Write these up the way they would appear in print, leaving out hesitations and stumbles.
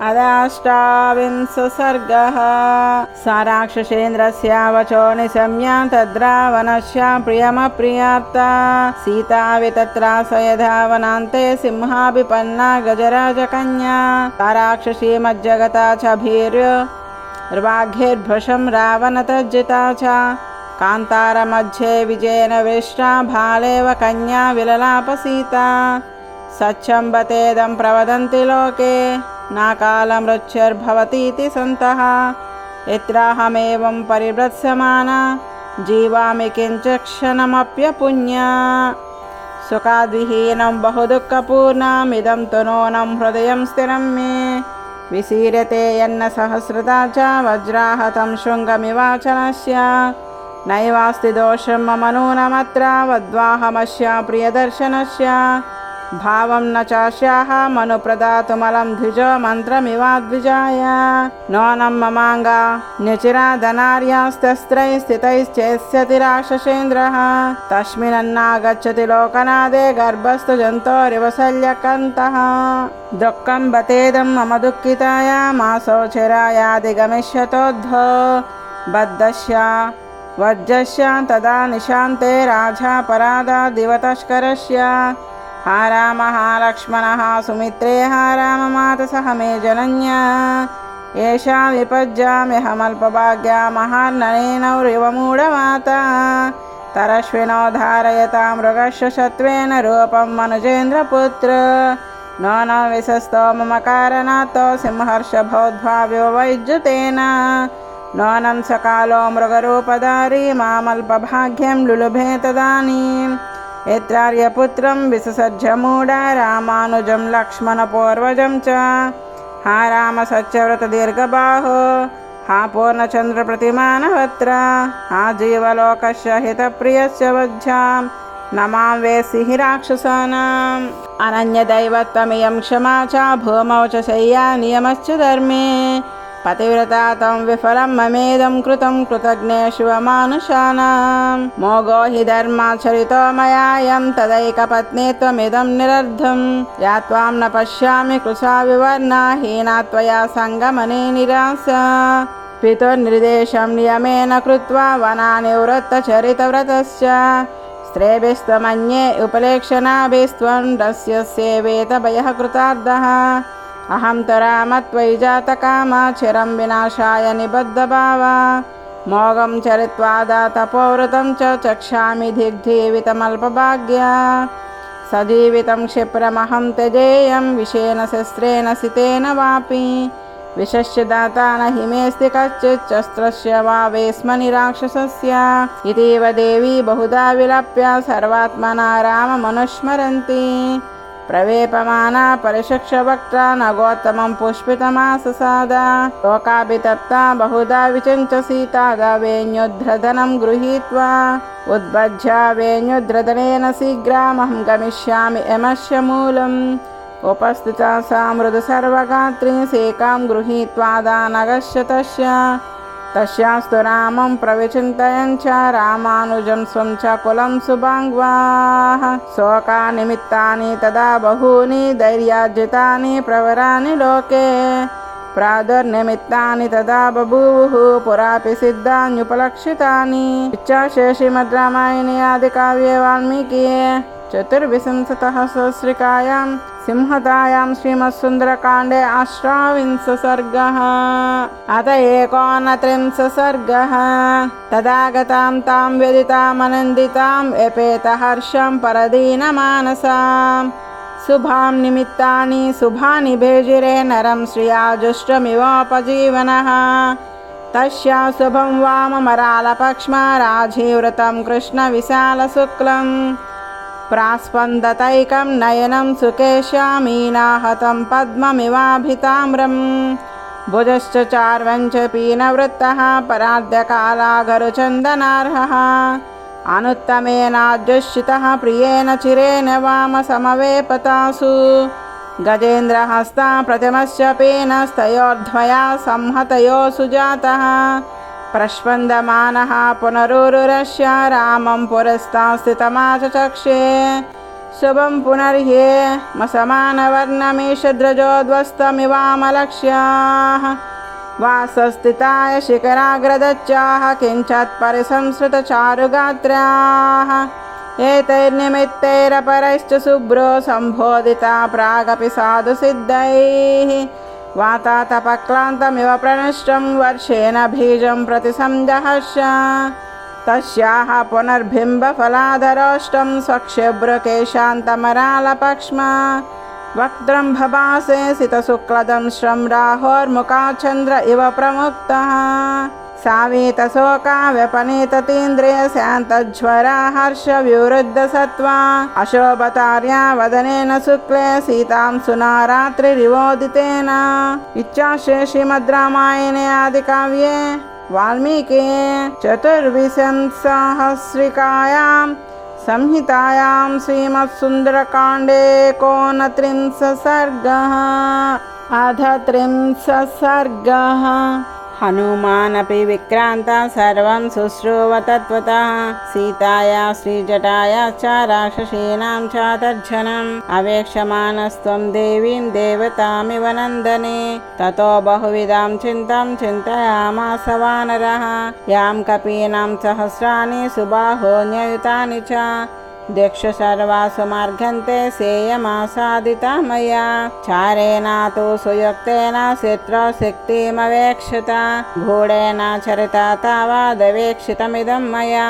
अदाष्टाविंशः सर्गः। स राक्षसेन्द्रस्य वचो निशम्य तद्रावणस्य प्रियमप्रियार्ता सीता वितत्रास यथा वनान्ते सिंहाभिपन्ना गजराजकन्या। सा राक्षसी मज्जगता च भीर्यर्वाघ्यैर्भृशं रावणतज्जिता च कान्तारमध्ये विजयेन विष्टा भालेव कन्या विललापसीता। सच्छम्बतेदं प्रवदन्ति लोके न कालमृच्छर्भवतीति सन्तः यत्राहमेवं परिव्रत्स्यमाना जीवामि किञ्चित् क्षणमप्यपुण्या। सुखाद्विहीनं बहुदुःखपूर्णमिदं तु नूनं हृदयं स्थिरं मे विसीर्यते यन्न सहस्रता च वज्राहतं शृङ्गमिवाचलस्य नैवास्ति दोषं मम नूनमत्र वद्वाहमस्य प्रियदर्शनस्य भावं न चास्याः मनुप्रदातुमलं द्विजो मन्त्रमिवाद्विजाय नूनं ममाङ्गा न्यचिरादनार्यास्तस्त्रैः स्थितैश्चेष्यति राक्षसेन्द्रः तस्मिन्नागच्छति लोकनादे गर्भस्तु जन्तोरिव शल्यकन्तः। दुःखं बतेदं मम दुःखिताय मासो चिरायादिगमिष्यतोद्धो बद्धस्य वज्रस्य तदा निशान्ते राजा परादादिवतस्करस्य हा रामः लक्ष्मणः सुमित्रे हा राममातसह मे जनन्या एषा विपज्याम्यहमल्पभाग्या महार्ननेनौरिव मूढमाता तरश्विनो धारयता मृगस्य सत्त्वेन रूपं मनुजेन्द्रपुत्र न विशस्तो मम कारणात् सिंहर्षभोद्भाव्यो वैद्युतेन नूनं सकालो मृगरूपधारी मामल्पभाग्यं लुलुभे तदानीम् यत्रार्यपुत्रं विससज्जमूढा रामानुजं लक्ष्मणपूर्वजं च हा राम सत्यव्रतदीर्घबाहो हा पूर्णचन्द्रप्रतिमानवत्र हा जीवलोकस्य हितप्रियस्य वज्जां न मां वेत्सि हि राक्षसानाम् अनन्यदैवत्वमियं क्षमा च भूमौ च शय्या नियमश्च धर्मे पतिव्रता तं विफलं ममेदं कृतं कृतज्ञेषु अमानुषाणां मोगो हि धर्माचरितो मया यं तदैकपत्नी त्वमिदं निरर्धं या त्वां न पश्यामि कृशा विवर्णा हीना त्वया सङ्गमने निरासा पितुर्निर्देशं नियमेन कृत्वा वनानिवृत्तचरितव्रतस्य स्त्रेभिस्त्वमन्ये उपलेक्षणाभिस्त्वं रस्य सेवेत भयः कृतार्थः अहं तु रामत्वयि जातकामा चिरं विनाशाय निबद्धभावा मोगं चरित्वा तपोवृतं च चक्षामि दिग्जीवितमल्पभाग्या सजीवितं क्षिप्रमहं त्यजेयं विषेण शस्त्रेण सितेन वापि विशस्य दाता न हि मेऽस्ति कश्चित् शस्त्रस्य वा वेस्मनि राक्षसस्य इतीव देवी बहुधा विलप्य सर्वात्मना राममनुस्मरन्ति प्रवेपमाना परिशिक्षवक्त्रा नगोत्तमं पुष्पितमाससादा लोकाभितप्ता बहुधा विचिन्त्य सीता वेण्युद्धृतनं गृहीत्वा उद्भज्य वेण्युद्धृतनेन शीघ्रमहं गमिष्यामि यमस्य मूलम् उपस्थिता सा मृदुसर्वगात्री सेकां गृहीत्वा दानगस्य तस्यास्तु रामं प्रविचिन्तयन् च रामानुजं स्वं च कुलं सुभाङ्ग्वाः शोकानिमित्तानि तदा बहूनि धैर्यार्जितानि प्रवरानि लोके प्रादुर्निमित्तानि तदा बभूवुः पुरापि सिद्धान्युपलक्षितानि। इच्छाशेषिमद्रामायणे आदिकाव्ये वाल्मीकिये चतुर्विंशतः सहस्रिकायां सिंहतायां श्रीमत्सुन्दरकाण्डे अष्टाविंशः सर्गः। अत एकोनत्रिंशः सर्गः। तदागतां तां व्यदितामनन्दितां व्यपेतहर्षं परदीनमानसां शुभां निमित्तानि शुभानि भेजिरे नरं श्रियाजुष्टमिवोपजीवनः तस्या शुभं वाममरालपक्ष्मा राजीवृतं कृष्णविशालशुक्लं प्रास्पन्दतैकं नयनं सुकेशामीनाहतं पद्ममिवाभिताम्रं भुजश्च चार्वञ्च पीनवृत्तः परार्ध्यकालागरुचन्दनार्हः अनुत्तमेनाद्युषितः प्रियेण चिरेण वामसमवेपतासु गजेन्द्रहस्ता प्रतिमश्च पीनस्तयोर्ध्वया संहतयो सुजातः प्रस्पन्दमानः पुनरुरुरस्य रामं पुरस्तात् स्थितमाचचक्षे शुभं पुनर्ये मसमानवर्णमीशद्रजोद्वस्तमिवामलक्ष्याः वासस्थिताय शिखराग्रदच्चाः किञ्चत्परिसंसृतचारुगात्र्याः एतैर्निमित्तैरपरैश्च शुभ्रो सम्बोधिता प्रागपि साधुसिद्धैः वातातपक्लान्तमिव प्रणष्टं वर्षेण बीजं प्रति सञ्जहर्ष तस्याः पुनर्बिम्बफलाधरोष्टं स्वक्षिब्रकेशान्तमरालपक्ष्मा वक्त्रं भभासे सितशुक्लदं श्रं राहोर्मुखाचन्द्र इव प्रमुक्तः सावीतशोका व्यपनीततीन्द्रियशान्तज्वरा हर्षविवृद्धसत्त्वा अशोभतार्या वदनेन शुक्ले सीतां सुनारात्रिरिवोदितेन। इत्याश्रे श्रीमद् रामायणे आदिकाव्ये वाल्मीकि चतुर्विंशतिसहस्रिकायां संहितायां श्रीमत्सुन्दरकाण्डे एकोनत्रिंशः सर्गः। अथ 30 सर्गः। हनुमानपि विक्रान्ता सर्वं शुश्रूव तत्त्वतः सीताया श्रीजटाया च राक्षसीनां च तर्जनम् अवेक्षमानस्त्वं देवीं देवतामिव नन्दने। ततो बहुविधां चिन्तां चिन्तयामास वानरः यां कपीनां सहस्राणि सुबाहोन्ययुतानि च दिक्ष सर्वासु मार्गन्ते सेयमासादिता मया चारेणातो सुयुक्तेन चित्रशक्तिमवेक्षता गूढेन चरिता तावदवेक्षितमिदं मया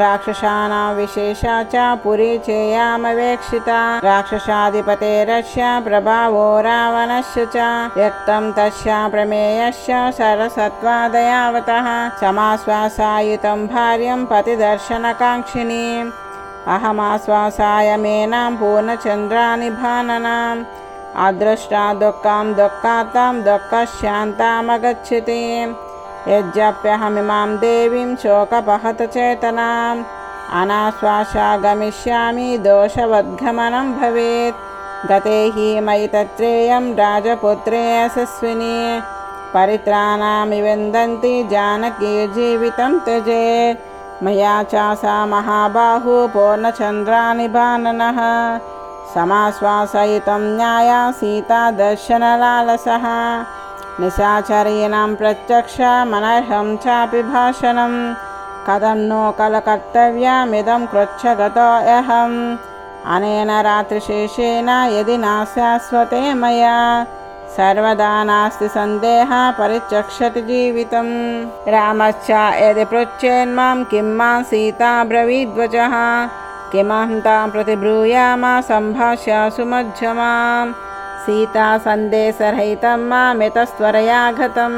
राक्षसानां विशेषा च पुरी चेयामवेक्षिता राक्षसाधिपतेरस्य प्रभावो रावणस्य च यक्तं तस्य प्रमेयस्य सरसत्त्वादयावतः समाश्वासायुतं भार्यं पतिदर्शनकाङ्क्षिणीम् अहमाश्वासायमेनां पूर्णचन्द्रानिभाननाम् अदृष्टा दुःखं दुःखातां दुःखशान्तामगच्छति यद्यप्यहमिमां देवीं शोकपहतचेतनाम् अनाश्वासा गमिष्यामि दोषवद्गमनं भवेत् गते हि मयि तत्रेयं राजपुत्रे यशस्विनी परित्राणामि विन्दन्ति जानकी जीवितं त्यजेत् मया च सा महाबाहु पूर्णचन्द्रानिभाननः समाश्वासयितं न्याया सीता दर्शनलालसः निशाचरीणां प्रत्यक्षमनर्हं चापि भाषणं कथं नो कलकर्तव्यमिदं कृच्छगतोऽहम् अनेन रात्रिशेषेण यदि नास्यास्वते मया सर्वदा नास्ति सन्देहः परिचक्षति जीवितं। रामश्च यदि पृच्छेन्मां किं मां सीता ब्रवीद्वचः किमहं तां प्रतिब्रूयामा सम्भाष्य सुमध्यमां सीता सन्देशरहितं मामितस्त्वरया गतं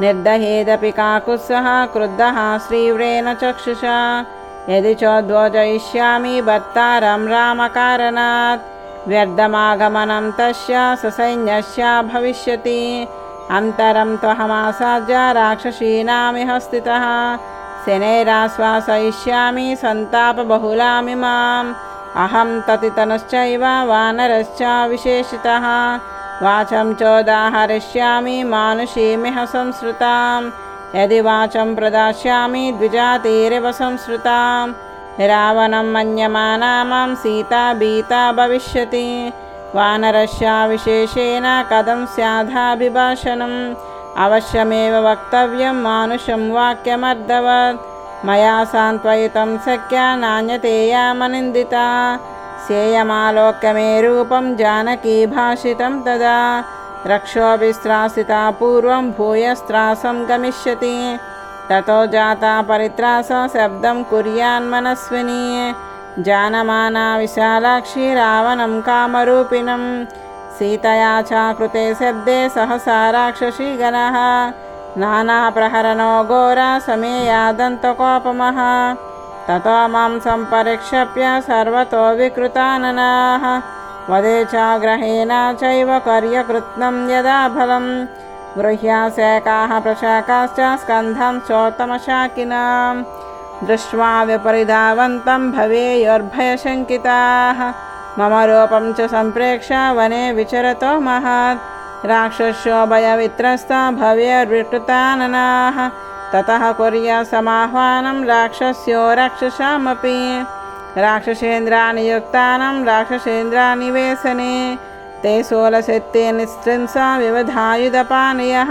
निर्दहेदपि काकुत्सः क्रुद्धः श्रीव्रेण चक्षुषा यदि चोद्वोजयिष्यामि भर्तारं रामकारणात् व्यर्थमागमनं तस्य ससैन्यस्य भविष्यति अन्तरं त्वहमासाद्य राक्षसीनामिह स्थितः शनैराश्वासयिष्यामि सन्तापबहुलामिमाम् अहं ततितनश्चैव वानरश्च विशेषितः वाचं चोदाहरिष्यामि मानुषीमिह संसृतां यदि वाचं प्रदास्यामि द्विजातिरिव संसृतां रावणं मन्यमाना मां सीता भीता भविष्यति वानरस्य विशेषेण कथं स्यादाभिभाषणम् अवश्यमेव वक्तव्यं मानुषं वाक्यमर्धवत् मया सान्त्वयितुं शक्या नान्यतेयामनिन्दिता सेयमालोक्य मे रूपं जानकी भाषितं तदा रक्षोभिस्त्रासिता पूर्वं भूयस्त्रासं गमिष्यति ततो जाता परित्रास शब्दं कुर्यान्मनस्विनी जानमाना विशालाक्षी रावणं कामरूपिणं सीतया च कृते शब्दे सहसा राक्षसी गणः नानाप्रहरणो घोरा समेयादन्तकोपमः ततो मां सम्परिक्षप्य सर्वतो विकृताननाः वदे च ग्रहेण चैव कार्यकृत्नं यदा फलं गृह्याशेकाः प्रशाकाश्च स्कन्धं चोत्तमशाकिनां दृष्ट्वा विपरिधावन्तं भवेयुर्भयशङ्किताः मम रूपं च सम्प्रेक्ष्य वने विचरतो महत् राक्षसो भयवित्रस्ता भवेयुर्विकृताननाः ततः कुर्या समाह्वानं राक्षस्यो रक्षसामपि రాక్షసేంద్రాని యుక్తానం రాక్షసేంద్రానివేశనే ते सोलशत्ते निस्त्रिंसा विवधायुधपानयः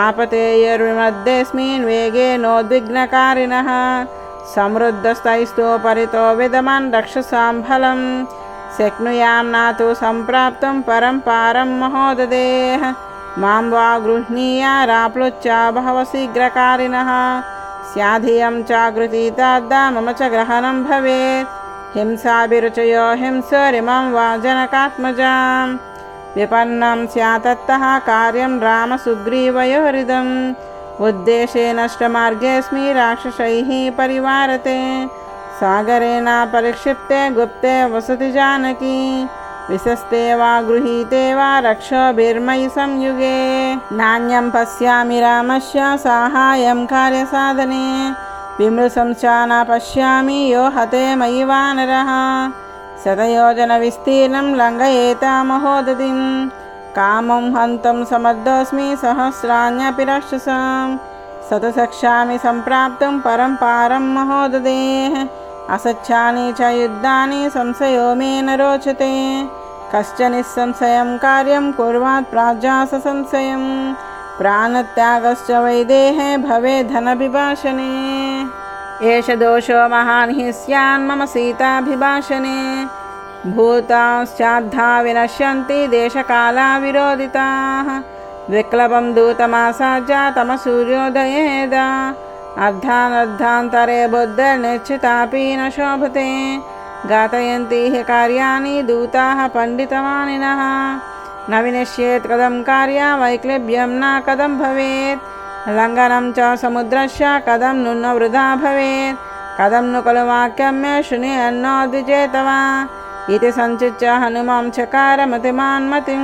आपतेयर्विमध्येऽस्मिन् वेगेनोद्विग्नकारिणः समृद्धस्तैस्तो परितो विदमन् रक्षसां फलं शक्नुयां नातु सम्प्राप्तुं परं पारं महोददेः मां वा गृह्णीयाराप्लुच्चा बहवः शीघ्रकारिणः स्याधियं चाकृति तद्दा मम च ग्रहणं भवेत् हिंसाभिरुचयो हिंसरिमं वा जनकात्मजां विपन्नं स्यात्ततः कार्यं रामसुग्रीवयोरिदम् उद्देशे नष्टमार्गेऽस्मि राक्षसैः परिवारते सागरेण परिक्षिप्ते गुप्ते वसति जानकी विशस्ते वा गृहीते वा रक्षोभिर्मयि संयुगे नान्यं पश्यामि रामस्य साहाय्यं कार्यसाधने विमृशं च न पश्यामि यो हते मयि वानरः शतयोजनविस्तीर्णं लङ्घयेत महोदधिं कामं हन्तुं समर्थोऽस्मि सहस्राण्यपि राक्षसां शतसक्ष्यामि सम्प्राप्तुं परं पारं महोदधेः असत्यानि च युद्धानि संशयो मे न रोचते कश्च निस्संशयं कार्यं कुर्यात् प्राज्ञास संशयं प्राणत्यागश्च वैदेहे भवेत् धनभिभाषणे एष दोषो महान् हि स्यान् मम सीताभिभाषणे भूताश्चाद्धा विनश्यन्ति देशकाला विरोधिताः विक्लवं दूतमासाद्य तमसूर्योदयेदा अर्धानर्धान्तरे बुद्धिर्निश्चितापि न शोभते घातयन्ति हि कार्याणि दूताः पण्डितमानिनः न विनश्येत् कथं कार्या वैक्लव्यं न कथं भवेत् लङ्घनं च समुद्रस्य कथं नु न वृथा भवेत् कथं नु खलु वाक्यं मे शृणुयान्नो द्विजेतवा इति संचित्य हनुमां चकार मतिमान्मतिं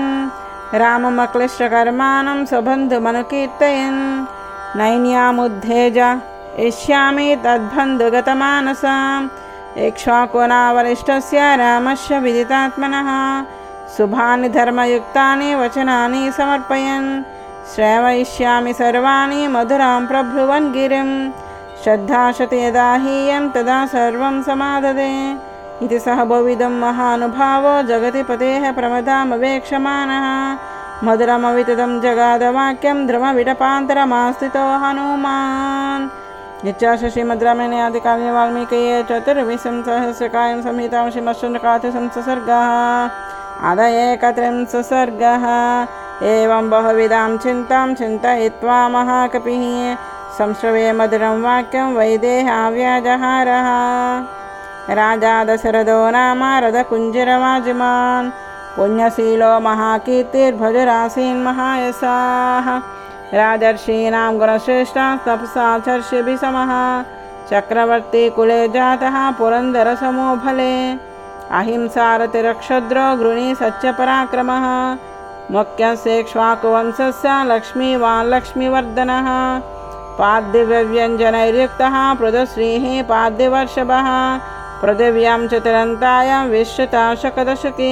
राममक्लिष्टकर्माणं स्वबन्धुमनुकीर्तयन् नैन्यामुद्धेज इष्यामि तद्बन्धुगतमानसाम् इक्ष्वाकुनावरिष्ठस्य रामस्य विदितात्मनः शुभानि धर्मयुक्तानि वचनानि समर्पयन् श्रावयिष्यामि सर्वाणि मधुरां प्रब्रुवन् गिरिं श्रद्धाशति यदा हीयं तदा सर्वं समाददे इति सह बहुविधं महानुभावो जगति पतेः प्रमदामवेक्षमाणः मधुरमविततं जगादवाक्यं ध्रुवविडपान्तरमास्थितो हनुमान् इच्छास्य श्रीमद्रामायणे आदिकाव्ये वाल्मीकये चतुर्विंशतिसहस्रकायं संहितां श्रीमत्सुन्दरकाव्यसंसर्गः आदयेकत्रिंशः सर्गः एवं बहुविधां चिन्तां चिन्तयित्वा महाकपिः संश्रवे मधुरं वाक्यं वैदेह्याव्याजहारः राजा दशरथो नाम रथकुञ्जरवाजिमान् पुण्यशीलो महाकीर्तिर्भजरासीन् महायशाः राजर्षीणां गुणश्रेष्ठः तपसाचर्षिभिः समः चक्रवर्ती कुले जातः पुरन्दरसमो फले अहिंसारतिरक्षद्रो गृणी सत्यपराक्रमः मुख्यस्येक्ष्वाकुवंशस्य लक्ष्मीवान् लक्ष्मीवर्धनः पार्थिव्यव्यञ्जनैर्युक्तः पृथुश्रीः पार्थिवर्षभः पृथिव्यां चतुरन्तायां विश्रुताशकदशके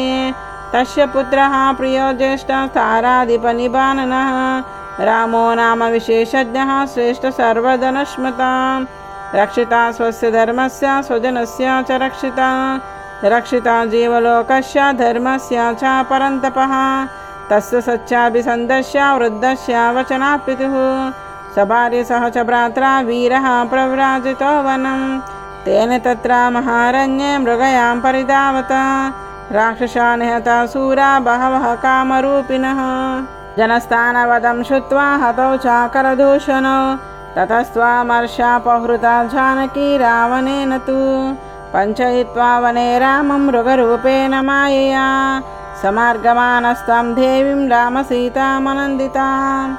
तस्य पुत्रः प्रियो ज्येष्ठः ताराधिपनिबाननः रामो नाम विशेषज्ञः श्रेष्ठ सर्वधनस्मतां रक्षिता स्वस्य धर्मस्य स्वजनस्य च रक्षिता जीवलोकस्य धर्मस्य च परन्तपः तस्य सच्चाभिसन्धस्य वृद्धस्य वचनात् पितुः सभार्य सह च भ्रात्रा वीरः प्रव्राजितो वनं तेन तत्र महारण्ये मृगयां परिधावत राक्षसा निहता शूरा बहवः कामरूपिणः जनस्थानवदं श्रुत्वा हतौ चाकरदूषणौ ततस्त्वामर्षापहृता जानकी रावणेन तु पञ्चयित्वा वने रामं मृगरूपेण मायया समार्गमानस्तां देवीं रामसीतामनन्दिताम्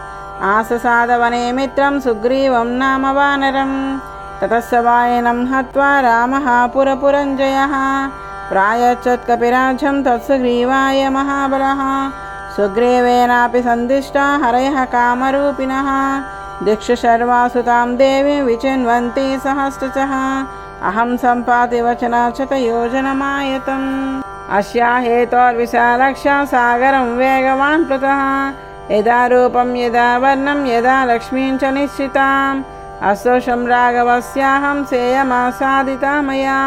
आससादवने मित्रं सुग्रीवं नाम वानरं ततः स वायनं हत्वा रामः पुरपुरञ्जयः प्रायच्छत्कपिराज्यं तत्सुग्रीवाय महाबलः सुग्रीवेनापि सन्दिष्टा हरयः कामरूपिणः दिक्षशर्वासुतां देवीं विचिन्वन्ति सहस्रशः अहं सम्पाति वचनाचतयोजनमायतम् अस्या हेतोर्विशालक्ष्या सागरं वेगवान् प्लुतः यदा रूपं यदा वर्णं यदा लक्ष्मीं च निश्चिताम् असोषं राघवस्याहं सेयमासादिता मया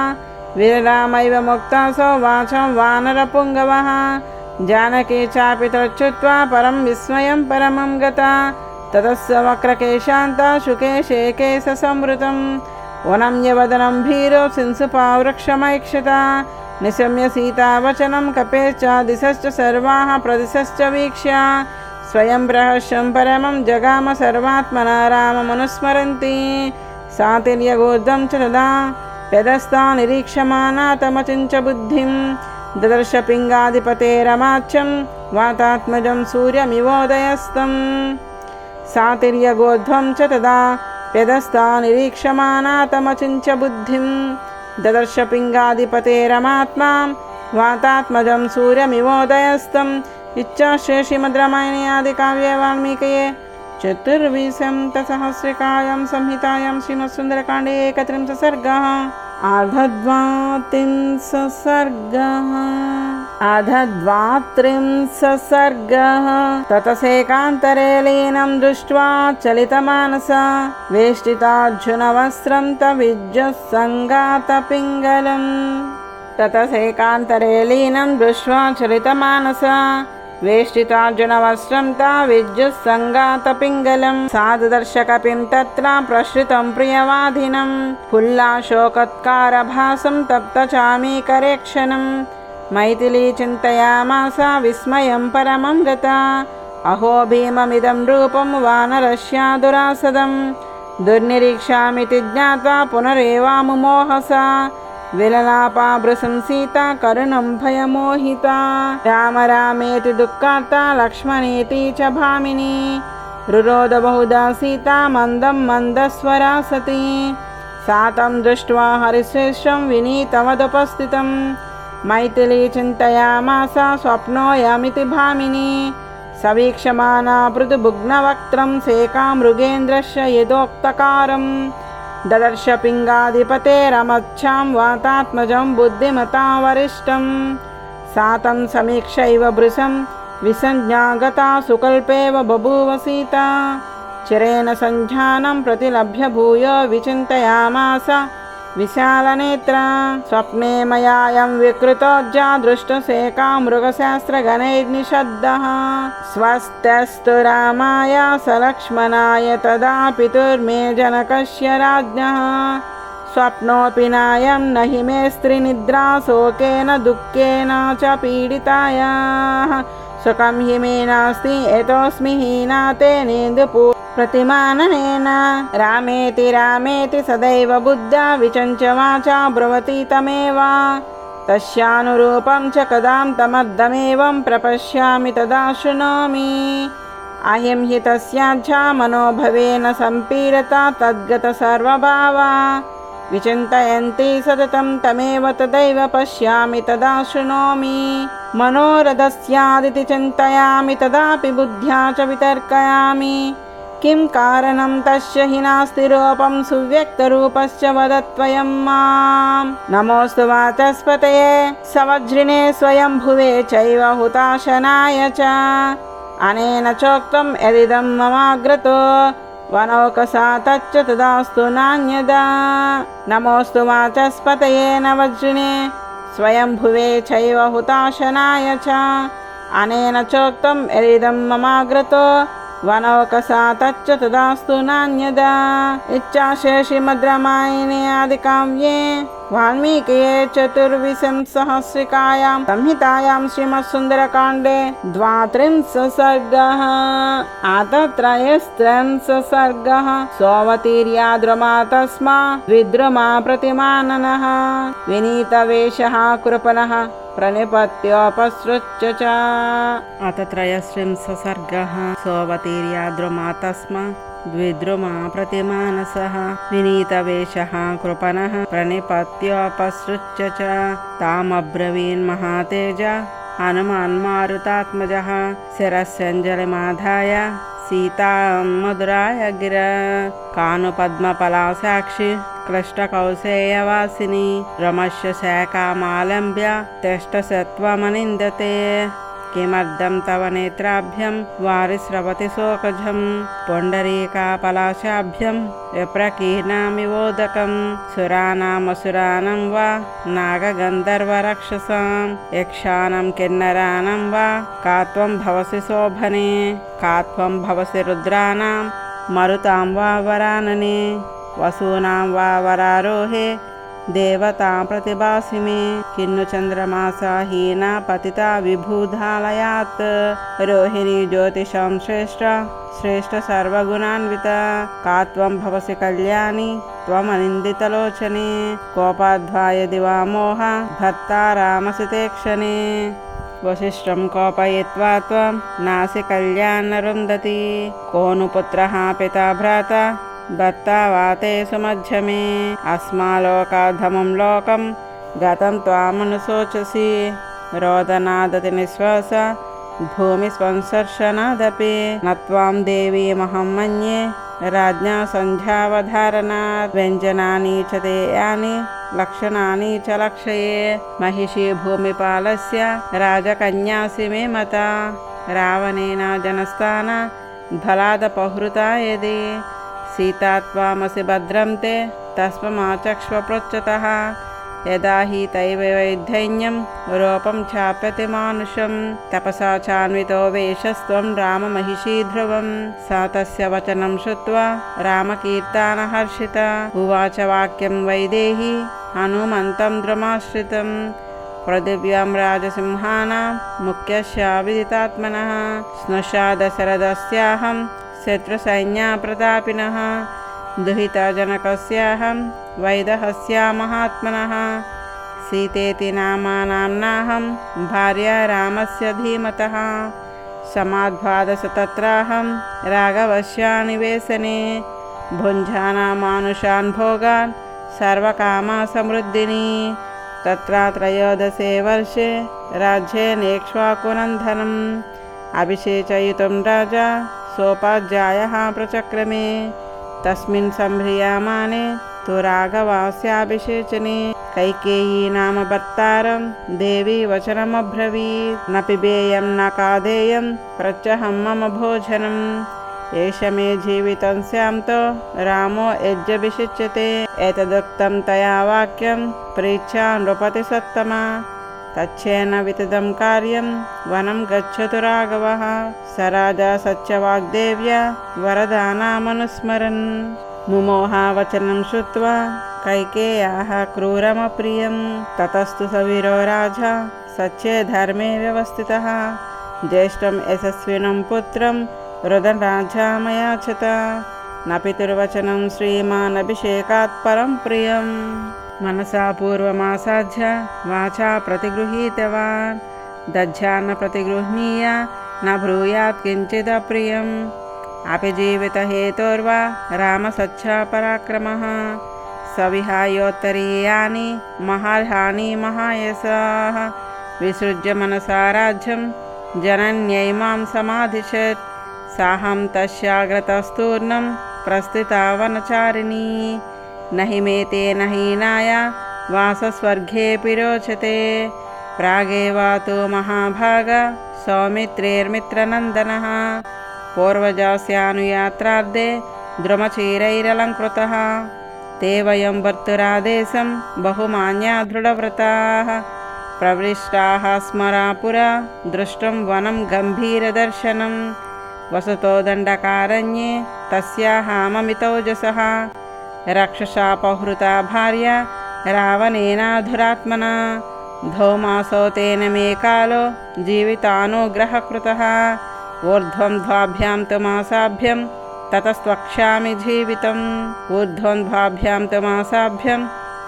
विरलामैव मुक्तासो वाचं वानरपुङ्गवः जानकी चापि तच्छ्रुत्वा परं विस्मयं परमं गता ततस्य वक्रकेशान्ता शुकेशेकेशसंवृतं वनं यवदनं भीरो सिंसुपावृक्षमैक्षता निशम्य सीतावचनं कपेश्च दिशश्च सर्वाः प्रदिशश्च वीक्ष्य स्वयं रहस्यं परमं जगाम सर्वात्मना राममनुस्मरन्ति सा तिर्यगोर्ध्वं च तदा व्यदस्ता निरीक्षमाना तमचिञ्च बुद्धिं ददर्श पिङ्गाधिपतेरमाच्यं वातात्मजं सूर्यमिवोदयस्तं सा तिर्यगोर्ध्वं च तदा व्यदस्ता निरीक्षमाना तमचिञ्च बुद्धिं ददर्श पिङ्गाधिपतेरमात्मा वातात्मजं सूर्यमिवोदयस्तम् इच्छाश्रे श्रीमद्रामायणे आदिकाव्ये वाल्मीकये चतुर्विंशतिसहस्रकायां संहितायां श्रीमत्सुन्दरकाण्डे 31 सर्गः आधद्वात्रिंश सर्गः ततसेकान्तरे लीनं दृष्ट्वा चलितमानसा वेष्टितार्जुनवस्त्रं तविज्जः सङ्गातपिङ्गलम् ततसेकान्तरे लीनं दृष्ट्वा चलितमानसा वेष्टितार्जुनवस्त्रं ताविज्जुः सङ्गातपिङ्गलं साधुदर्शकपिं तत्र प्रश्रितं प्रियवाधिनं फुल्लाशोकत्कारभासं तप्तचामीकरेक्षणं मैथिली चिन्तयामास विस्मयं परमं गता अहो भीममिदं रूपं वानरस्या दुरासदं दुर्निरीक्षामिति ज्ञात्वा पुनरेवामुमोहसा विललापाभृशं सीता करुणं भयमोहिता राम रामेति दुःखार्ता लक्ष्मणेति च भामिनी रुरोध बहुधा सीता मन्दं मन्दस्वरा सती सा तं दृष्ट्वा हरिश्रेष्ठं विनीतवदुपस्थितं मैथिली चिन्तयामास स्वप्नोऽयमिति भामिनी सवीक्षमाना मृदुभुग्नवक्त्रं सेका मृगेन्द्रस्य यदोक्तकारम् ददर्श पिङ्गाधिपतेरमच्छां वातात्मजं बुद्धिमता वरिष्ठं सा तं समीक्षैव भृशं विसञ्ज्ञा गता सुकल्पेव बभूव सीता चिरेण सञ्जानं प्रतिलभ्य भूय विचिन्तयामास विशालनेत्रा स्वप्ने मयायं विकृतोज्जा दृष्टसेका मृगशास्त्रगणैर्निषद्दः स्वस्त्यस्तु रामाय स लक्ष्मणाय तदा पितुर्मे जनकस्य राज्ञः स्वप्नोऽपि नायं न हि मे स्त्रीनिद्रा शोकेन दुःखेन च पीडितायाः सुखं हि मे नास्ति एतोऽस्मि हीना तेनेन्दुपू प्रतिमाननेन रामेति रामेति सदैव बुद्धा विचञ्च वाचा ब्रवति तमेव तस्यानुरूपं च कदां तमद्दमेवं प्रपश्यामि तदा शृणोमि अहिं हि तस्याज्झा मनोभवेन सम्पीडता तद्गत सर्वभावा विचिन्तयन्ति सततं तमेव तदैव पश्यामि तदा शृणोमि मनोरथस्यादिति चिन्तयामि तदापि बुद्ध्या च वितर्कयामि किं कारणं तस्य हि नास्ति रूपं सुव्यक्तरूपश्च वदत्वयं मां नमोऽस्तु वाचस्पतये सवज्रिणे स्वयंभुवे चैव हुताशनाय च अनेन चोक्तं यदिदं ममाग्रतो वनौकसा तच्च तदास्तु नान्यदा नमोऽस्तु वाचस्पतये नवज्रिणे स्वयंभुवे चैव हुताशनाय च अनेन चोक्तं यदिदं ममाग्रतो वनौकसा तच्च तदास्तु नान्यदा इच्छाशे श्रीमद्रामायणे आदिकाव्ये वाल्मीकिये चतुर्विंशतिसहस्रिकायां संहितायां श्रीमत्सुन्दरकाण्डे 32 सर्गः आतत्रयस्त्रिंश सर्गः सोऽवतीर्याद्रुमा तस्मा द्विद्रुमा प्रतिमाननः विनीतवेषः कृपणः प्रणिपत्योपसृच्य च अतत्रयस्त्रिंश सर्गः सोऽवतीर्याद्रुमा तस्मा द्विद्रुमा प्रतिमानसः विनीतवेषः कृपणः प्रणिपत्योपसृच्य च तामब्रवीन्महातेज हनुमान् मारुतात्मजः शिरस्यञ्जलिमाधाय सीतां मधुराय गिरा कानुपद्मफलासाक्षि क्लिष्टकौसेयवासिनी रमस्य शाखामालम्ब्य तिष्ठसत्त्वमनिन्दते किमर्थं तव नेत्राभ्यं वारिस्रवति शोकजं पुण्डरीकापलाशाभ्यं विप्रकीर्णामिवोदकं सुराणामसुराणां वा नागगन्धर्वरक्षसां यक्षाणां किन्नराणां वा का त्वं भवसि शोभने का त्वं भवसि रुद्राणां मरुतां वा वरानने वसूनां वा वरारोहे देवतां प्रतिभासि मे किन्नु चन्द्रमासा हीना पतिता विभूधालयात् रोहिणी ज्योतिषं श्रेष्ठ सर्वगुणान्विता का त्वं भवसि कल्याणी त्वमनिन्दितलोचने कोपाध्वाय दिवा मोह भर्तारामसि ते क्षणे वसिष्ठं कोपयित्वा त्वं नासि कल्याणरुन्धती को नु पुत्रः पिता भ्राता भर्ता वाते सुमध्यमे अस्मालोकाधमं लोकं गतं त्वामनुशोचसि रोदनादति निःश्वास भूमिस्पंसर्शनादपि न त्वां देवीमहं मन्ये राज्ञा सन्ध्यावधारणात् व्यञ्जनानि च ते यानि लक्षणानि च लक्षये महिषी भूमिपालस्य राजकन्यासि मे मता रावणेन जनस्थान फलादपहृता यदि सीता त्वामसि भद्रं ते तस्माचक्ष्व पृच्छतः यदा हि तैव वैधन्यं रूपं चाप्यते मानुषं तपसा चान्वितो वेशस्त्वं राममहिषी ध्रुवं सा तस्य वचनं श्रुत्वा रामकीर्तनहर्षिता उवाच वाक्यं वैदेही हनुमन्तं द्रुमाश्रितं पृथिव्यां राजसिंहानां मुख्यस्य विदितात्मनः स्नुषा दशरथस्याहं शत्रुसैन्यप्रतापिनः दुहितजनकस्याहं वैदहस्या महात्मनः सीतेति नामानाम्नाहं भार्या रामस्य धीमतः समाद्वादशतत्राहं राघवस्य निवेशने भुञ्जानामानुषान् भोगान् सर्वकामसमृद्धिनी तत्र त्रयोदशे वर्षे राज्येनेक्ष्वाकुनन्दनम् अभिषेचयितुं राजा सोपाध्यायः प्रचक्रमे तस्मिन् सम्भ्रियमाणे तु राघवस्याभिषेचने कैकेयी नाम भर्तारं देवी वचनमब्रवीत् न पिबेयं न खादेयं पृच्छहं मम भोजनम् एष मे जीवितं स्याम्तो रामो यज्ञभिषिच्यते एतदुक्तं तया वाक्यं प्रीत्या नृपतिसत्तमा तच्छेन वितदं कार्यं वनं गच्छतु राघवः स राजा सत्यवाग्देव्या वरदानामनुस्मरन् मुमोह वचनं श्रुत्वा कैकेय्याः क्रूरमप्रियं ततस्तु सवीरो राजा सच्चे धर्मे व्यवस्थितः ज्येष्ठं यशस्विनं पुत्रं रुदनराजा मयाचत न पितुर्वचनं श्रीमानभिषेकात् परं प्रियम् मनसा पूर्वमासाध्य वाचा प्रतिगृहीतवान् दध्यान्न प्रतिगृह्णीय न ब्रूयात् किञ्चिदप्रियम् अपि जीवितहेतोर्वा रामसच्छपराक्रमः सविहायोत्तरीयानि महार्हानि महायशः विसृज्य मनसा राज्यं जनन्यैमां समाधिशत् साहं तस्याग्रतस्तूर्णं प्रस्थिता वनचारिणी न हि मे तेन हीनाय वासस्वर्गेऽपि रोचते प्रागेव तु महाभाग सौमित्रेर्मित्रनन्दनः पूर्वजस्यानुयात्रार्थे द्रुमचीरैरलङ्कृतः ते वयं भर्तुरादेशं बहुमान्या दृढव्रताः प्रविष्टाः स्मरापुरा दृष्टं वनं गम्भीरदर्शनं वसतो दण्डकारण्ये तस्याः ममितौजसः रक्षसापहृता भार्या रावणेनाधुरात्मना धौमासो तेन मे कालो जीवितानुग्रहकृतः ऊर्ध्वं द्वाभ्यां तु मासाभ्यं ततस्त्वक्ष्यामि जीवितम् ऊर्ध्वं द्वाभ्यां तु मासाभ्यं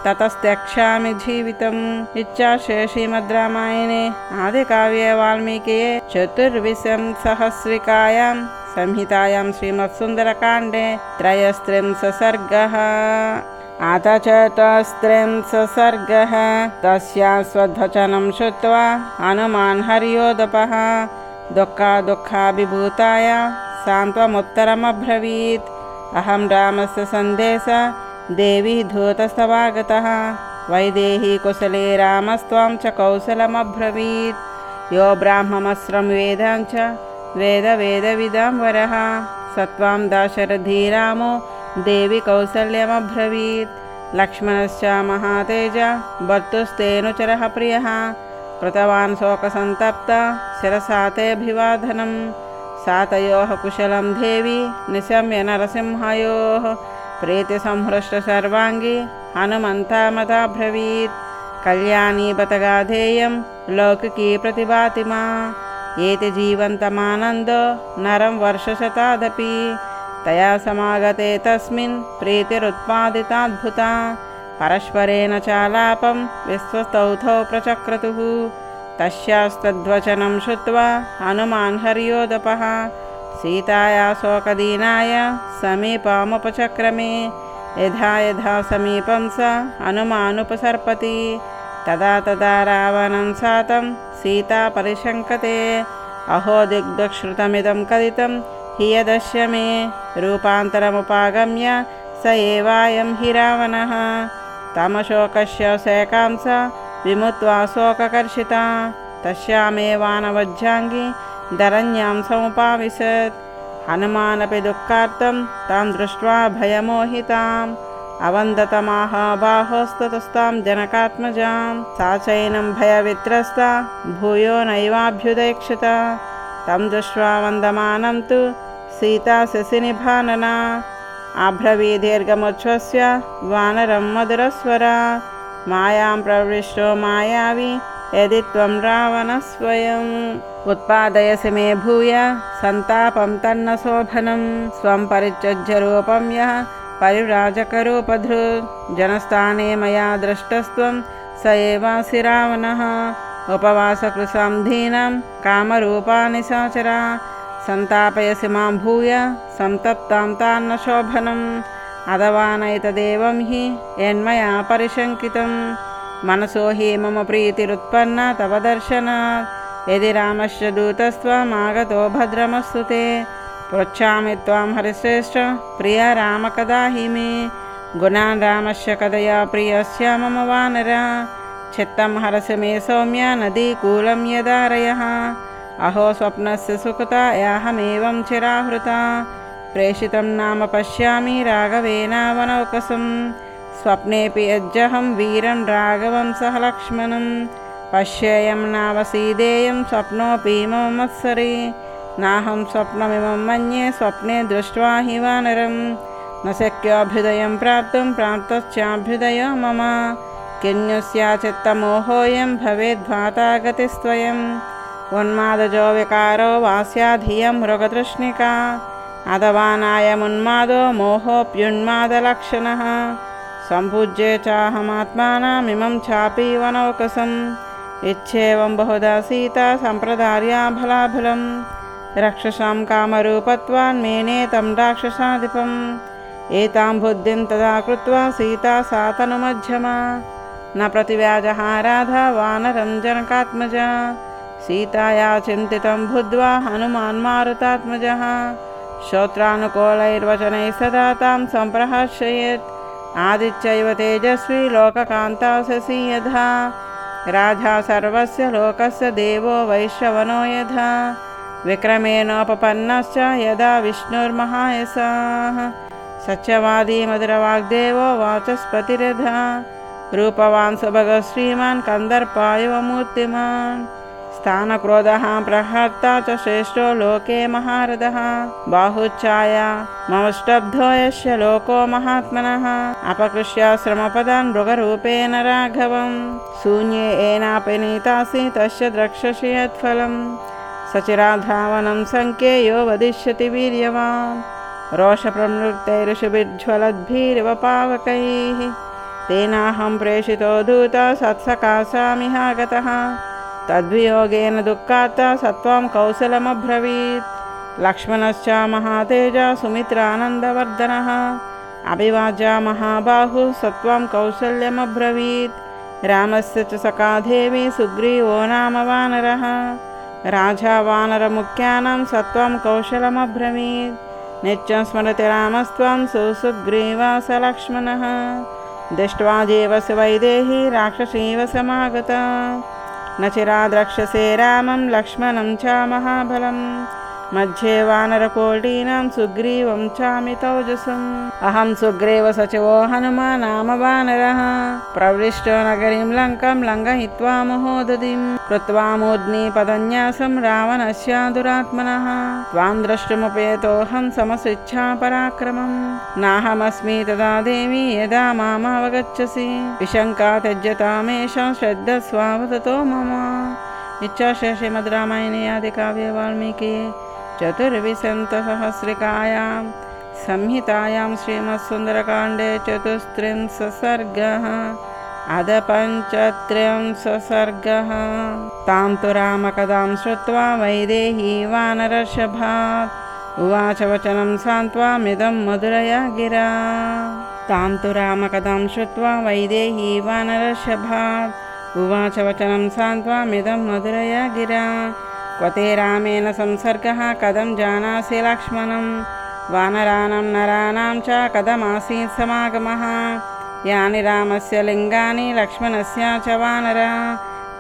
ततस्त्यक्ष्यामि जीवितम् इत्यार्षे श्रीमद् रामायणे आदिकाव्ये वाल्मीकिये चतुर्विंशतिसहस्रिकायां संहितायां श्रीमत्सुन्दरकाण्डे 33 सर्गः। अथ चतुस्त्रिंशः सर्गः। तस्यास्वद्वचनं श्रुत्वा हनुमान् हर्योदपः दुःखाभिभूताय सान्त्वमुत्तरमब्रवीत् अहं रामस्य सन्देशः देवी धूतस्तवागतः वैदेही कुशले रामस्त्वां च कौशलमब्रवीत् यो ब्राह्ममस्रं वेदाञ्च वेदविदां वरः सत्वां दाशरथीरामो देवी कौसल्यमब्रवीत्। लक्ष्मणश्च महातेज भर्तुस्तेऽनुचरः प्रियः कृतवान् शोकसन्तप्त शिरसा तेऽभिवादनं। सातयोः कुशलं देवी निशम्य नरसिंहयोः प्रीतिसंहृष्ट सर्वाङ्गी हनुमन्तामताब्रवीत्। कल्याणी बत गाधेयं लौकिकी प्रतिभाति मा एति जीवन्तमानन्दो नरं वर्षशतादपि तया समागते तस्मिन् प्रीतिरुत्पादिताद्भुता। परस्परेण चालापं विश्वस्तौथौ प्रचक्रतुः तस्यास्तद्वचनं श्रुत्वा हनुमान् हर्योदपः सीताया शोकदीनाय समीपमुपचक्रमे। यथा यथा समीपं स हनुमानुपसर्पति तदा तदा रावणं सातं सीता परिशङ्कते। अहो दिग्दुश्रुतमिदं कथितं हि यदस्य मे रूपान्तरमुपागम्य स एवायं हि रावणः। तमशोकस्य शैकांस विमुत्वा शोककर्षिता तस्यामेवानवज्जाङ्गी धरण्यां समुपाविशत्। हनुमानपि दुःखार्तं तां दृष्ट्वा भयमोहिताम् अवन्दतमाह बाहोस्ततस्तां जनकात्मजां। सा चैनं भयवित्रस्ता भूयो नैवाभ्युदैक्षत। तं दृष्ट्वा वन्दमानं तु सीता शशिनिभानना आब्रवीदीर्घमुच्छ्वस्य वानरं मधुरस्वरा। मायां प्रविष्टो मायावी यदि त्वं रावणः स्वयम् उत्पादयसि मे भूय सन्तापं तन्न शोभनं। स्वं परित्यज्य रूपं यः परिव्राजकरूपधृत् जनस्थाने मया दृष्टस्त्वं स एवासि रावणः। उपवासकृशां धीनां कामरूपाणि साचरा सन्तापयसि मां भूय संतप्तां तान्न शोभनम्। अथवा नैतदेवं हि यन्मया परिशङ्कितं मनसो हि मम प्रीतिरुत्पन्ना तव दर्शनात्। यदि रामस्य दूतस्त्वमागतो भद्रमस्तु ते पृच्छामि त्वां हरिश्रेष्ठ प्रिय राम कदा हि मे गुणान् रामस्य कथया प्रियस्य मम वानर। चित्तं हरसि मे सौम्य नदीकूलं यदारयः। अहो स्वप्नस्य सुकृता याहमेवं चिराहृता प्रेषितं नाम पश्यामि राघवेनावनौकसं। स्वप्नेऽपि यज्जहं वीरं राघवं सह लक्ष्मणं पश्येयं नावसीदेयं स्वप्नोऽपि मम मत्सरे। नाहं स्वप्नमिमं मन्ये स्वप्ने दृष्ट्वा हि वानरं न शक्योऽभ्युदयं प्राप्तुं प्राप्तश्चाभ्युदयो मम। किन्युस्या चित्तमोहोऽयं भवेद्भाता गतिस्त्वयम् उन्मादजो विकारो वा स्याधियं मृगतृष्णिका अथवा नायमुन्मादो मोहोऽप्युन्मादलक्षणः। सम्पूज्ये चाहमात्मानमिमं चापि वनौकसम् इच्छेवं बहुधा सीता सम्प्रदार्या भलाभलं। रक्षसां कामरूपत्वान् मेने तं राक्षसाधिपम् एतां बुद्धिं तदा कृत्वा सीता सा तनुमध्यमा न प्रतिव्याजः राधा वानरं जनकात्मजा। सीताया चिन्तितं बुद्ध्वा हनुमान् मारुतात्मजः श्रोत्रानुकूलैर्वचनैः सदा तां सम्प्रहर्षयेत्। आदित्यैव तेजस्वी लोककान्ता शशी यथा राजा सर्वस्य लोकस्य देवो वैश्रवणो यथा विक्रमेणोपपन्नश्च यदा विष्णुर्महायशः। सत्यवादी मधुरवाग्देवो वाचस्पतिर्यथा रूपवान् सुभगः श्रीमान् कन्दर्पायव मूर्तिमान्। स्थानक्रोधः प्रहर्ता च श्रेष्ठो लोके महारथः बाहुच्छाया मम स्तब्धो यस्य लोको महात्मनः। अपकृष्य श्रमपदान् मृगरूपेण राघवं शून्ये येनापि नीतासि तस्य द्रक्ष्यसि यत्फलम्। सचिराधावनं सङ्ख्येयो वदिष्यति वीर्यवान् रोषप्रमृक्तैरुषुभिज्ज्वलद्भिरिव पावकैः। तेनाहं प्रेषितो दूता सत्सकाशामिहागतः तद्वियोगेन दुःखात् सत्वं कौशलमब्रवीत्। लक्ष्मणश्च महातेजा सुमित्रानन्दवर्धनः अभिवाज्य महाबाहु सत्वं कौशल्यमब्रवीत्। रामस्य च सखा देवी सुग्रीवो नाम वानरः राजा वानरमुख्यानां सत्वं कौशलमब्रवीत्। नित्यं स्मरति रामस्त्वं सुसुग्रीवा स लक्ष्मणः दृष्ट्वा जीवस्य वैदेही राक्षसीव समागता। न चिराद्रक्षसे रामं लक्ष्मणं च महाबलं मध्ये वानरकोटीनां सुग्रीवं चामितौजसम् अहं सुग्रीवसचिवो हनुमान् नाम वानरः प्रविष्टो नगरीं लङ्कां लङ्घयित्वा महोदधिं कृत्वा मूर्ध्निपदन्यासं रावणस्य दुरात्मनः त्वां द्रष्टुमुपेतोऽहं समसिच्छा पराक्रमं नाहमस्मि तदा देवी यदा मामवगच्छसि विशङ्का त्यज्यतामेषां श्रद्धस्वावततो मम। इच्छाशय श्रीमद् रामायणे आदिकाव्ये वाल्मीकि चतुर्विंशतिसहस्रिकायां संहितायां श्रीमत्सुन्दरकाण्डे चतुस्त्रिंशः सर्गः अध पञ्चत्रिंशः सर्गः। तां तु रामकथां श्रुत्वा वैदेही वानरर्षभात् उवाच वचनं सान्त्वामिदं मधुरया गिरा। तां तु रामकथां श्रुत्वा वैदेही वानरर्षभात् उवाच वचनं सान्त्वामिदं मधुरया गिरा। क्व ते रामेण संसर्गः कथं जानासि लक्ष्मणं वानराणां नराणां च कथमासीत् समागमः यानि रामस्य लिङ्गानि लक्ष्मणस्य च वानरा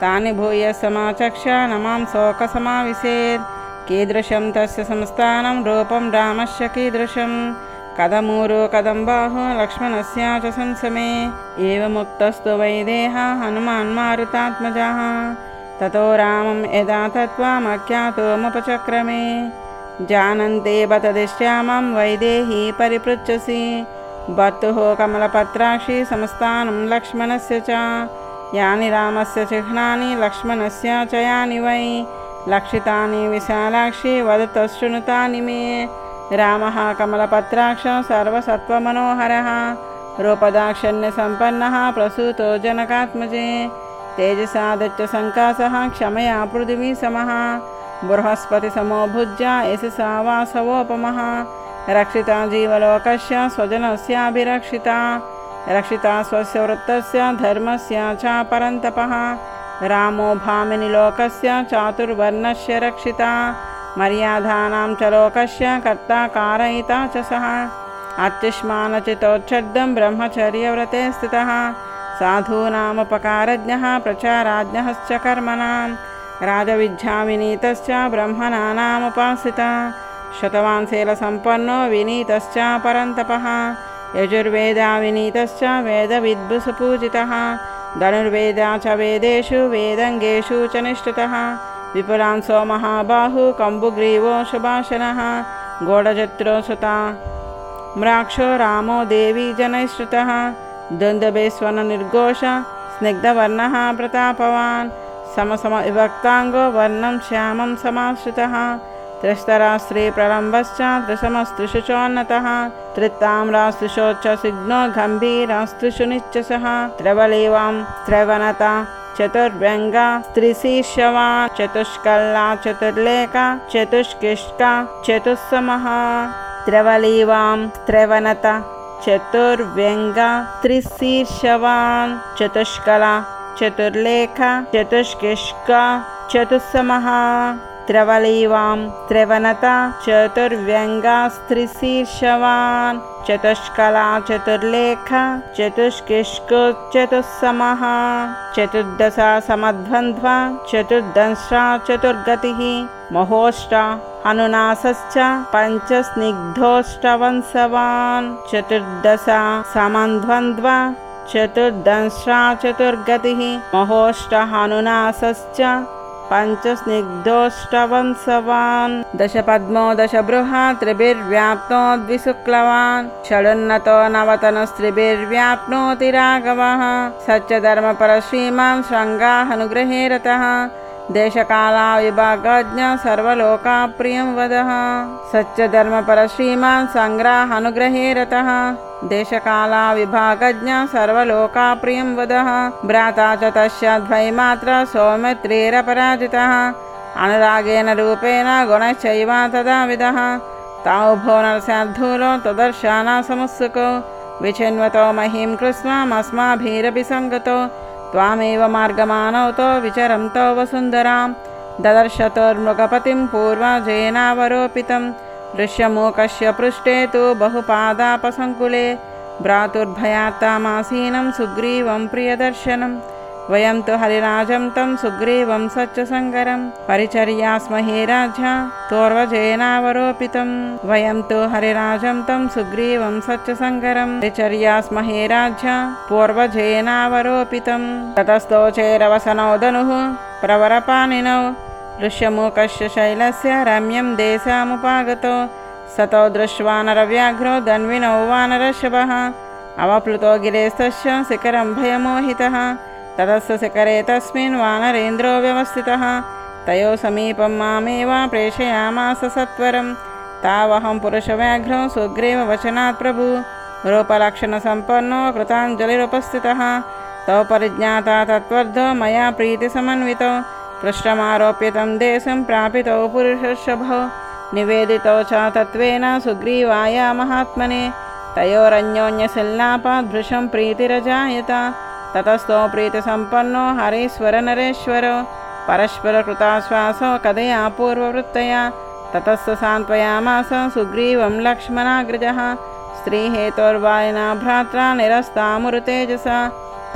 तानि भूय समाचक्ष न मां शोकसमाविशेत् कीदृशं तस्य संस्थानं रूपं रामस्य कीदृशं कथमूरो कथं बाहो लक्ष्मणस्य च संसमे एवमुक्तस्तु वैदेहः हनुमान् मारुतात्मजः ततो रामं यदा तत्त्वमज्ञातुमुपचक्रमे जानन्ते बत दिश्यामं वैदेही परिपृच्छसि बत्तुः कमलपत्राक्षि समस्तानं लक्ष्मणस्य च यानि रामस्य चिह्नानि लक्ष्मणस्य च यानि वै लक्षितानि विशालाक्षि वदतु शृणुतानि मे। रामः कमलपत्राक्ष सर्वसत्त्वमनोहरः रूपदाक्षिण्यसम्पन्नः प्रसूतो जनकात्मजे तेजसादित्य संकासः क्षमया पृथिवी समः बृहस्पतिसमो भुज्या यशसा वासवोपमः रक्षिता जीवलोकस्य स्वजनस्याभिरक्षिता रक्षिता स्वस्य वृत्तस्य धर्मस्य च परन्तपः रामो भामिनिलोकस्य चातुर्वर्णस्य रक्षिता मर्यादानां च लोकस्य कर्ता कारयिता च सः अत्युष्मानचितोच्छ्रद्धं ब्रह्मचर्यव्रते स्थितः साधूनामुपकारज्ञः प्रचाराज्ञश्च कर्मणां राजविद्याविनीतश्च ब्रह्मणानामुपासितः शतवांशैलसम्पन्नो विनीतश्च परन्तपः यजुर्वेदाविनीतश्च वेदविद्भुसपूजितः धनुर्वेदा च वेदेषु वेदङ्गेषु च निष्ठितः विपुलांसो महाबाहु कम्बुग्रीवो शुभाशनः घोडजत्रो सुता म्राक्षो रामो देवी जनैश्रुतः दुन्दुभेस्वन निर्घोष स्निग्धवर्णः प्रतापवान् समसमविभक्ताङ्गो वर्णं श्यामं समाश्रितः त्रिस्तरास्त्री प्रलम्बश्च त्रिसमस्त्रिषु चोन्नतः त्रिताम्रास्त्रिशोच्चसिग्नो गम्भीरास्त्रिषु निच्चसः त्रिवलीवां त्रिवनता चतुर्व्यङ्गा त्रिशीर्षवान् चतुष्कल्ला चतुर्लेखा चतुष्किष्का चतुस्समः त्रिवलीवां त्रिवनता चतुर्व्यङ्गा त्रिशीर्षवान् चतुष्कला चतुर्लेखा चतुष्किष्का चतुस्समः त्रिवलीवां त्रिवनता चतुर्व्यङ्गास्त्रिशीर्षवान् चतुष्कला चतुर्लेखा चतुष्किष्को चतुस्समः चतुर्दशा समद्वन्द्वा चतुर्दंश्रा चतुर्गतिः महोष्टा अनुनासश्च पञ्चस्निग्धोष्टवंशवान् चतुर्दशा समद्वन्द्वा चतुर्दंश्रा चतुर्गतिः महोष्टा अनुनासश्च पञ्चस्निग्धोष्टवंशवान् दशपद्मो दशबृहा त्रिभिर्व्याप्नो द्विशुक्लवान् षडुन्नतो नवतनुस्त्रिभिर्व्याप्नोति राघवः सत्यधर्मपरश्रीमान् शृङ्गाहनुग्रहे रतः देशकालाविभागज्ञ सर्वलोकाप्रियं वदः सत्यधर्मपरश्रीमान् सङ्ग्राहनुग्रहे रतः देशकालाविभागज्ञ सर्वलोकाप्रियं वदः भ्राता च तस्य द्वैमात्र सौमित्रेरपराजितः अनुरागेण रूपेण गुणश्चैव तदाविदः तावुभो नरसाद्धूलो तदर्शाना समुत्सुको विचिन्वतो महीं कृष्णमस्माभिरपि सङ्गतो त्वामेव मार्गमानौतो विचरन्तो वसुन्धरां ददर्शतोर्मृगपतिं पूर्वजेनावरोपितं दृश्यमूकस्य पृष्ठे तु बहुपादापसङ्कुले भ्रातुर्भयात्तामासीनं सुग्रीवं प्रियदर्शनं वयं तु हरिराजं तं सुग्रीवं सच्चसङ्गरं परिचर्यास्महे राज्ञा तोर्वजेनावरोपितं वयं तु हरिराजं तं सुग्रीवं सच्चसङ्गरं परिचर्यास्महे राज्ञा पूर्वजेनावरोपितं ततस्तोचेरवसनौ धनुः प्रवरपाणिनौ ऋष्यमूकस्य शैलस्य रम्यं देशमुपागतो सतो दृष्ट्वा नरव्याघ्रो धन्विनौ वानरर्षभः अवप्लुतो गिरेस्तस्य शिखरं भयमोहितः ततस्य शिखरे तस्मिन् वानरेन्द्रो व्यवस्थितः तयोः समीपं मामेव प्रेषयामास सत्वरं तावहं पुरुषव्याघ्रो सुग्रीववचनात् प्रभु रूपलक्षणसम्पन्नो कृताञ्जलिरुपस्थितः तौ परिज्ञाता तत्त्वर्थो मया प्रीतिसमन्वितौ पृष्ठमारोप्य तं देशं प्रापितौ पुरुषर्षभौ निवेदितौ च तत्त्वेन सुग्रीवाय महात्मने तयोरन्योन्यसल्लापात् भृशं प्रीतिरजायत ततस्तो प्रीतिसम्पन्नो हरीश्वरनरेश्वरो परस्परकृताश्वासो कथया पूर्ववृत्तया ततस्तु सान्त्वयामास सुग्रीवं लक्ष्मणाग्रजः स्त्रीहेतोर्वालिना भ्रात्रा निरस्तामुरुतेजसा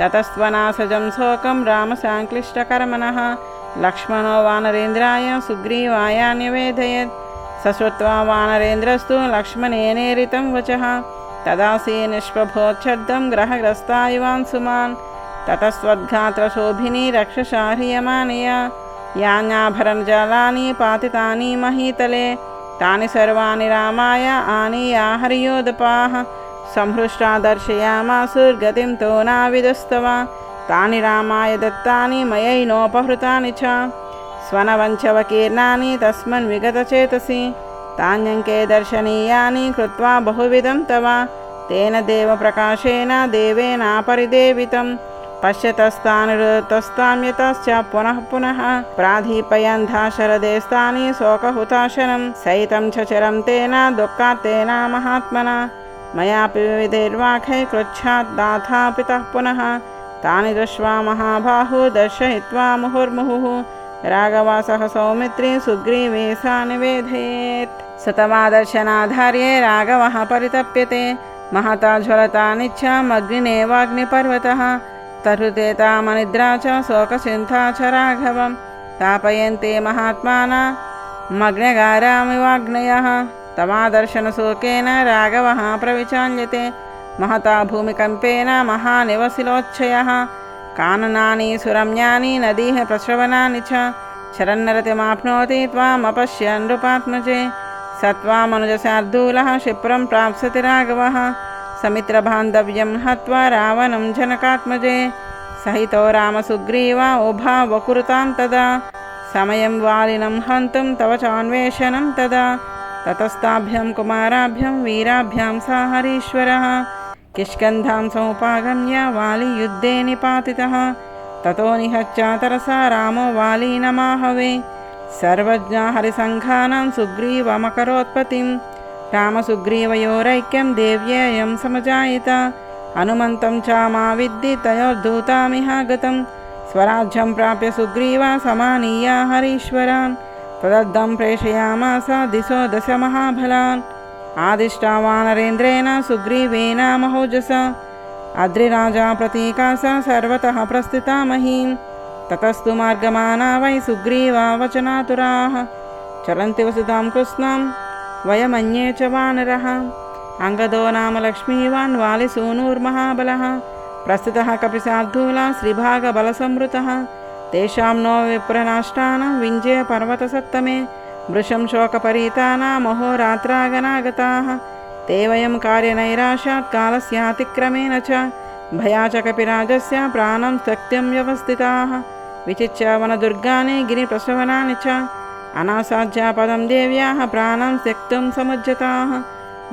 ततस्त्वनासजं शोकं रामसङ्क्लिष्टकर्मणः लक्ष्मणो वानरेन्द्राय सुग्रीवाय निवेदयत् सश्रुत्वा वानरेन्द्रस्तु लक्ष्मणेनेरितं वचः तदासी निष्प्रभोच्छब्दं ग्रहग्रस्तायुवांसुमान् ततस्त्वद्घात्रशोभिनी रक्षसा ह्रियमाणया यान्याभरणजालानि पातितानि महीतले तानि सर्वाणि रामाय आनीया हरियोदपाः संहृष्टा दर्शयामासुर्गतिं तो नाविदस्तवा तानि रामाय दत्तानि मयैनोपहृतानि च स्वनवञ्चवकीर्णानि तस्मिन् विगतचेतसि तान्यङ्के दर्शनीयानि कृत्वा बहुविधं तव तेन देवप्रकाशेन देवेनापरिदेवितं पश्यतस्तां यतश्च पुनः पुनः प्राधिपयन्धाशरदेस्तानि शोकहुताशनं सहितं च चिरं तेन दुःखात्तेन महात्मना मयापि विविधैर्वाक्यै कृच्छात् दाथा पितः पुनः तानि दृष्ट्वा महाबाहु दर्शयित्वा मुहुर्मुहुः राघवासः सौमित्री सुग्रीवे सा निवेदयेत् सतमादर्शनाधार्ये राघवः परितप्यते महता ज्वलतानिच्छामग्निनेवाग्निपर्वतः तरुते तामनिद्रा च शोकचिन्ता च राघवं तापयन्ते महात्माना मग्नगारामिवाग्नयः तमादर्शनशोकेन राघवः प्रविचाल्यते महता भूमिकम्पेन महानिवसिलोच्छयः काननानि सुरम्यानि नदीः प्रश्रवणानि च शरन्नरतिमाप्नोति त्वामपश्यन् नृपात्मजे सत्त्वामनुजशार्दूलः क्षिप्रं प्राप्स्यति राघवः समित्रबान्धव्यं हत्वा रावणं जनकात्मजे सहितो रामसुग्रीवा उभावकुरुतां तदा समयं वालिनं हन्तुं तव चान्वेषणं तदा ततस्ताभ्यां कुमाराभ्यां वीराभ्यां सा हरीश्वरः किष्कन्धां समुपागम्य वाली युद्धे निपातितः ततो निहत्य तरसा रामो वालीनमाहवे सर्वज्ञा हरिसङ्घानां सुग्रीवमकरोत्पत्तिं रामसुग्रीवयोरैक्यं देव्येयं समजायत हनुमन्तं च मा विद्धि तयोर्धूतामिह गतं स्वराज्यं प्राप्य सुग्रीवा समानीय हरीश्वरान् तदद्धं प्रेषयामास दिशो दश महाबलान् आदिष्टा वानरेन्द्रेण सुग्रीवेन महोजसा अद्रिराजा प्रतीका सा सर्वतः प्रस्थिता महीं ततस्तु मार्गमाना वै सुग्रीवा वचनातुराः चरन्ति वसुधां कृत्स्नं वयमन्ये च वानरः अंगदो नाम लक्ष्मीवान् वालिसूनुर्महाबलः प्रस्थितः कपिशार्दूला श्रीभागबलसंवृतः तेषां नो विप्रनाष्टानां विञ्जे पर्वतसत्तमे वृषं शोकपरीतानां महोरात्रागनागताः ते वयं कार्यनैराशात् कालस्यातिक्रमेण च भया च कपिराजस्य प्राणं त्यक्तुं व्यवस्थिताः विचिच्य वनदुर्गानि गिरिप्रसवनानि च अनासाद्य पदं देव्याः प्राणं त्यक्तुं समुज्जताः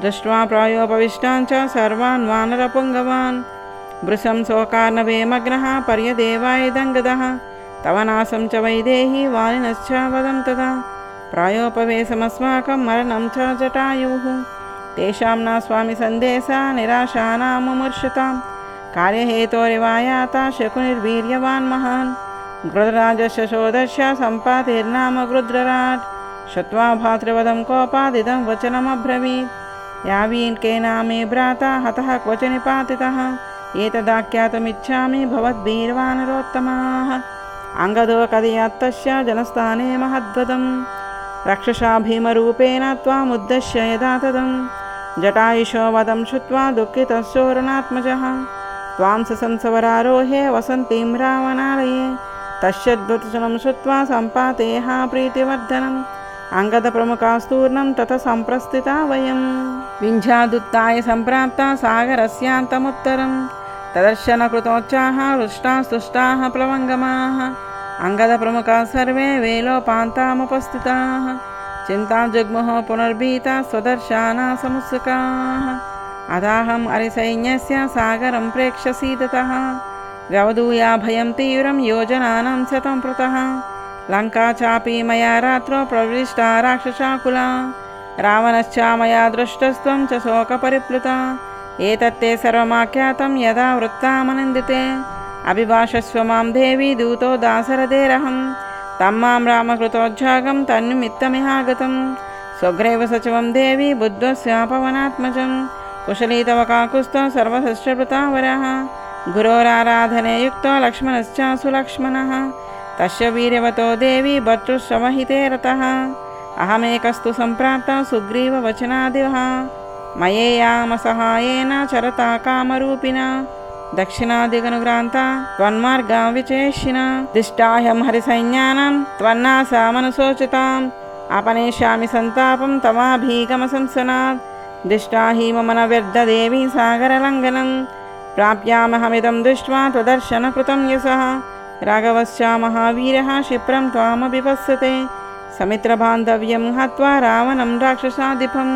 दृष्ट्वा प्रायोपविष्टान् च सर्वान् वानरपुङ्गवान् वृषं शोकार्णवे मग्नः पर्यदेवायदङ्गदः तव नाशं च वैदेही वालिनश्च वदं तदा प्रायोपवेशमस्माकं मरणं च जटायुः तेषां न स्वामी सन्देशा निराशानां मुमूर्षतां कार्यहेतोरिवायाता शकुनिर्वीर्यवान् महान् गृध्रराजस्य शोधस्य सम्पातिर्नाम गृध्रराट् श्रुत्वा भातृवदं कोपादिदं वचनमब्रवीत् यावीन् केनामे भ्राता हतः क्वच निपातितः एतदाख्यातुमिच्छामि भवद्भिर्वानरोत्तमाः। अंगदो कथयत्तस्य जनस्थाने महद्वदम् रक्षसा भीमरूपेण त्वामुद्दिश्य यदा तदम् जटायुषो वदं श्रुत्वा दुःखितश्चोरणात्मजः त्वां ससंसवरारोहे वसन्तीं रावणालये तस्यद्वचनं श्रुत्वा सम्पातेह प्रीतिवर्धनम् अंगदप्रमुखास्तूर्णं ततः सम्प्रस्थिता वयम् विञ्झादुत्थाय सम्प्राप्ता सागरस्यान्तमुत्तरम् तदर्शनकृतोच्चाः हृष्टास्तुष्टाः प्लवङ्गमाः अंगदप्रमुखाः सर्वे वेलोपान्तामुपस्थिताः चिंता जग्मुः पुनर्भीता स्वदर्शाना समुत्सुकाः अदाहम् अरिसैन्यस्य सागरं प्रेक्ष्यसीदतः व्यवधूया भयं तीव्रं योजनानां शतं पृतः लङ्का चापि मया रात्रौ प्रविष्टा राक्षसाकुला रावणश्च मया दृष्टस्त्वं च शोकपरिप्लुता एतत्ते सर्वमाख्यातं यदा वृत्तामनन्दिते अभिभाषस्व मां देवी दूतो दासरथेरहम् तं मां रामकृतोज्जागं तन्निमित्तमिहागतं स्वग्रेव सचिवं देवी बुद्ध्वस्यापवनात्मजं कुशली तव काकुस्थो सर्वशस्त्रभृतावरः गुरोराराधने युक्तो लक्ष्मणश्चासु लक्ष्मणः तस्य वीर्यवतो देवी भर्तृश्रवहिते रतः अहमेकस्तु सम्प्राप्ता सुग्रीववचनादिवः मयेयामसहायेन चरता कामरूपिणा दक्षिणादिगनुग्रान्ता त्वन्मार्गां विचेष्यिना दिष्टाह्यं हरिसैन्यानां त्वन्नासा मनसोचिताम् अपनेष्यामि सन्तापं तवाभीगमसंसनात् दिष्टा हि मम न व्यर्थदेवी सागरलङ्घनं प्राप्यामहमिदं दृष्ट्वा त्वदर्शनकृतं यशः राघवश्च महावीरः क्षिप्रं त्वामभिपश्यते समित्रबान्धव्यं हत्वा रावणं राक्षसाधिपं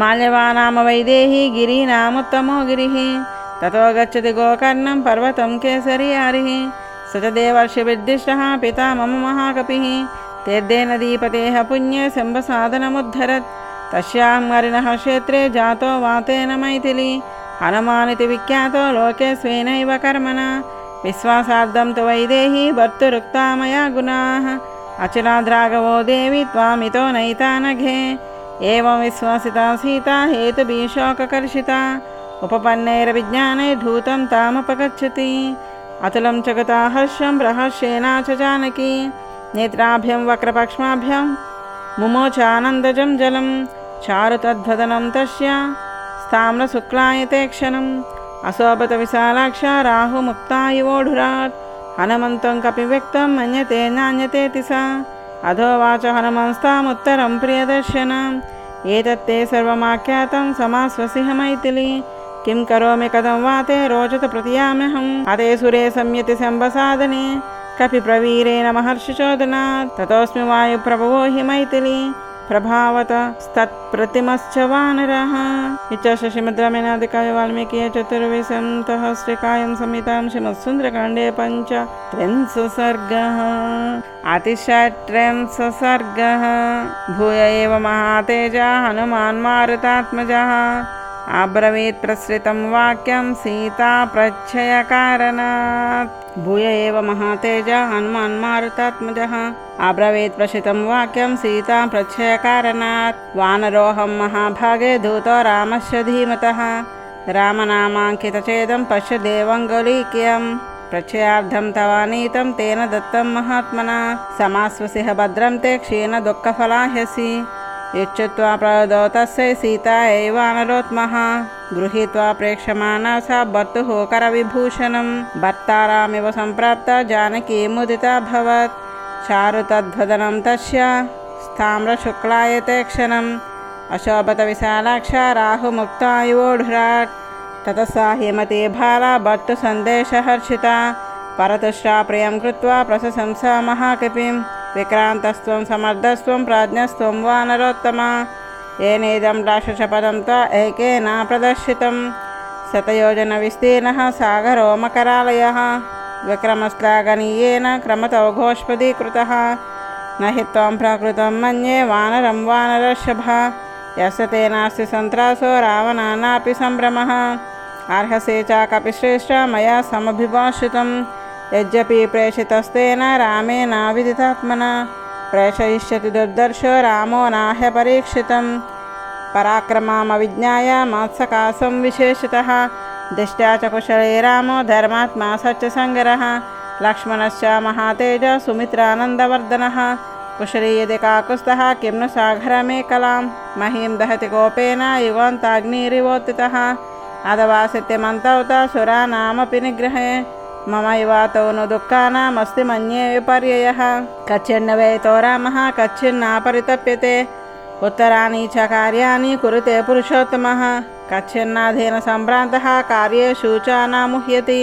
माल्यवानाम वैदेही गिरीनामुत्तमो गिरिः ततो गच्छति गोकर्णं पर्वतं केसरीहरिः स च देवर्षिभिर्दिष्टः पिता मम महाकपिः तेद्देन दीपतेः पुण्ये शम्भसाधनमुद्धरत् तस्यां हरिणः क्षेत्रे जातो वातेन मैथिली हनुमानिति विख्यातो लोके स्वेनैव कर्मणा विश्वासार्थं तु वैदेही भर्तुरुक्ता मया गुणाः अचिराद्राघवो देवी त्वामितो नैतानघे एवं विश्वासिता सीता हेतुभिः शोककर्षिता उपपन्नैर्विज्ञाने धूतं तामुपगच्छति अतुलं च गता हर्षं रहस्येना च जानकी नेत्राभ्यं वक्रपक्ष्माभ्यं मुमोचानन्दजं जलं चारु तद्वदनं तस्य स्थाम्रशुक्लायते क्षणम् अशोभत विशालाक्षा राहुमुक्ता युवोढुरात् हनुमन्तं कपिव्यक्तं मन्यते नान्यतेति सा अधोवाच हनुमंस्तामुत्तरं प्रियदर्शनम् एतत्ते सर्वमाख्यातं समास्वसिह मैथिली किं करोमि कथं वा ते रोचत प्रतियाम्यहम् अते सुरे संयति शम्भसाधने कपिप्रवीरेण महर्षिचोदनात् ततोऽस्मि वायुप्रभवो हि मैथिली प्रभावतस्तत्प्रतिमश्च वानरः इत्यस्य श्रीमद्रामायणादिकाव्ये वाल्मीकिये चतुर्विंशतिः श्रीकाव्यं संहितां श्रीमत्सुन्दरकाण्डे 35 सर्गः अतिषट्त्रिंशः सर्गः भूय एव महातेजा हनुमान् मारुतात्मजः अब्रवीत् प्रसृतं वाक्यं सीता प्रच्छयकारणात् भूय एव महातेजा हनुमान् मारुतात्मजः अब्रवीत् प्रसृतं वाक्यं सीता प्रच्छयकारणात् वानरोऽहं महाभागे दूतो रामस्य धीमतः रामनामाङ्कितचेदं पश्य देवङ्गुलीक्यं प्रच्छयार्थं तवानीतं तेन दत्तं महात्मना समास्वसिह भद्रं ते क्षीण दुःखफलाह्यसि इच्छुत्वा प्रदो तस्यै सीता एव वानरोत्मः गृहीत्वा प्रेक्षमाणा सा भर्तुः करविभूषणं भर्तारामिव सम्प्राप्ता जानकी मुदिताभवत् चारु तद्वदनं तस्य स्थाम्रशुक्लायते क्षणम् अशोभत विशालाक्षा राहुमुक्ता युवोढुरात् ततः सा हेमती भाला भर्तुसन्देशहर्षिता परतुष्टा प्रियं कृत्वा प्रशंस महाकपिं विक्रान्तस्त्वं समर्थस्त्वं प्राज्ञस्त्वं वानरोत्तमा येनेदं राक्षसपदं त्वा एकेन प्रदर्शितं शतयोजनविस्तीर्णः सागरो मकरालयः विक्रमश्लाघनीयेन क्रमतो घोष्पदीकृतः न हि त्वं प्रकृतं मन्ये वानरं वानरर्षभा यस्य तेनास्ति सन्त्रासो रावणानापि सम्भ्रमः अर्हसे च कपिश्रेष्ठ मया समभिभाषितं यद्यपि प्रेषितस्तेन रामेण विदितात्मना प्रेषयिष्यति दुर्दर्शो रामो नाह्य परीक्षितं पराक्रमामविज्ञाय मत्सकाशं विशेषतः दिष्ट्या च कुशले रामो धर्मात्मा सत्यसङ्गरः लक्ष्मणश्च महातेज सुमित्रानन्दवर्धनः कुशली यदि काकुत्स्थः किं नु सागरमेकलां महीं दहति कोपेन युगान्ताग्निरिवोत्थितः अथवा सत्यमन्तौत सुरानामपि निग्रहे मम युवातो नु दुःखानामस्ति मन्ये विपर्ययः कच्चिन्न वेतो रामः कच्चिन्नापरितप्यते उत्तराणि च कार्याणि कुरुते पुरुषोत्तमः कच्चिन्नाधीन सम्भ्रान्तः कार्येषु च नामुह्यति